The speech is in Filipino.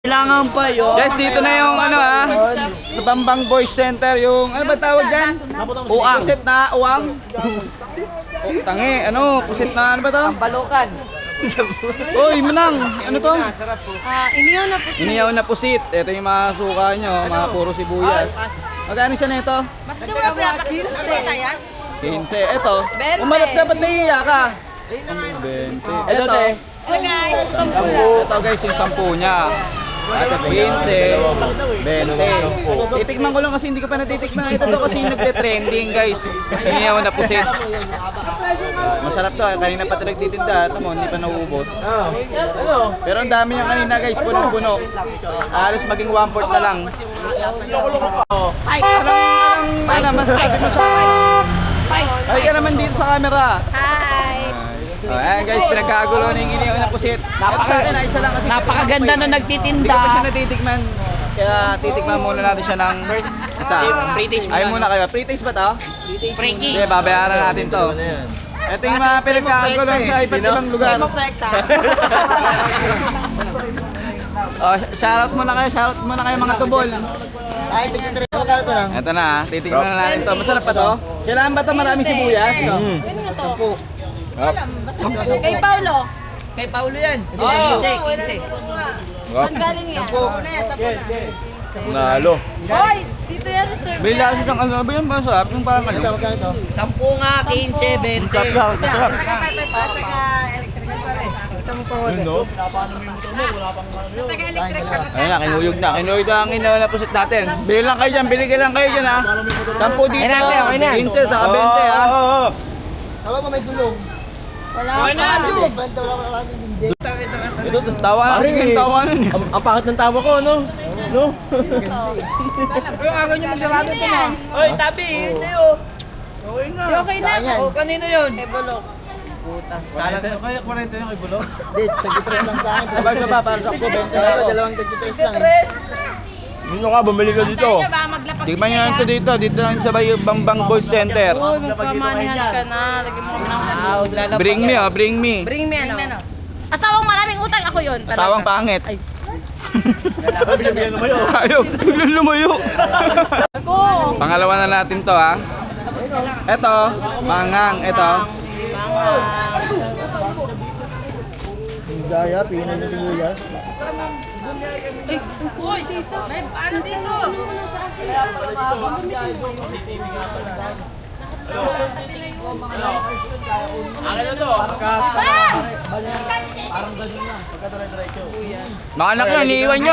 Kailangan pa yun. Guys, dito na yung ano sa Bambang Boys Center, yung ano ba tawag dyan? Uang. Pusit na uwang. Tangi, ano? Pusit na ano ba to? Balukan. Uy, manang! Ano to? Iniyaw na po siya. Iniyaw na pusit. Ito yung mga suka nyo, mga puro sibuyas. Magkano siya nito? Bakit wala pinapakita yan? 15. Ito, 20. umarap dapat nahiya ka. 20. Ito, So guys, ito guys, yung 10 niya. 15, 20. Titikman ko lang kasi hindi ko pa natitikman. Ito to kasi yung nagte-trending guys. Iniyaw na pusit. Masarap to. Kanina pa ito nagtitinda. Ito mo, hindi pa nauubos. Pero ang dami niya kanina guys, punong-puno. Halos maging 1/4 na lang. Anong masasabi mo sa ay ka naman dito sa camera. hi! Ayan guys, pinagkagulo na yung iniyaw na pusit. Ito sa akin, isa lang kasi Napakaganda na hindi ko pa nagtitinda. siya natitikman. Kaya titikman muna natin siya ng isa. Pre-taste Ay muna kayo. Pre-taste ba to? Frankie. Sige, babayaran natin to. Ito yung mga pinagkagulo sa iba't ibang lugar. Oh, shoutout muna kayo mga tubol. Ay, tigil-tigil. Magkano to lang? Ito na, titikman na natin to. Masarap pa to? Kailangan ba to maraming sibuyas? Kay Paulo. Kay Paulo yan. Oo. Saan galing yan? Nalo. Hoy! Dito yan, sir. Bila sa isang ano ba yun? Masarap yung parang ano. Magkano to? 10 nga, 15, 20. Masarap. Taga-electric ka. Ayun na, kinuyog na ang iniyaw na pusit natin. Bili lang kayo dyan, bili lang kayo dyan ha. 10 dito, 15 saka 20 ha. Alam mo may gulong. Wala Banda wala hindi. Tawa na, sige, tawa na. Ang pangit ng tawa ko, no? No? yan. Oy, tabi, yun sa'yo. Okay na. Ayan. O, kanino yun? Kay Bulok. Sana tayo kaya 40 yung ibulo. Hindi, tag-3 lang sa akin. Sabay sa ba, para sa ko, 20 na Dalawa, ako. dalawang tag-3 lang. Dito ka, bumili ka dito. Kaya ba maglapas Tignan nyo lang ito dito lang sa Bambang Boys Center. Uy, magpamanihan ka na. Lagyan mo kami ng Bring me oh, bring me. Bring me ano? Asawang maraming utang, ako yun. Asawang pangit. Bigyan naman yun. Ayaw, biglang lumayo. Ako. Pangalawa na natin to ha. Ito, mangang, ito. Gaya, pinan yung sibuyas. Uy, dito. Babe, ano dito? Mga anak nyo, iniiwan nyo.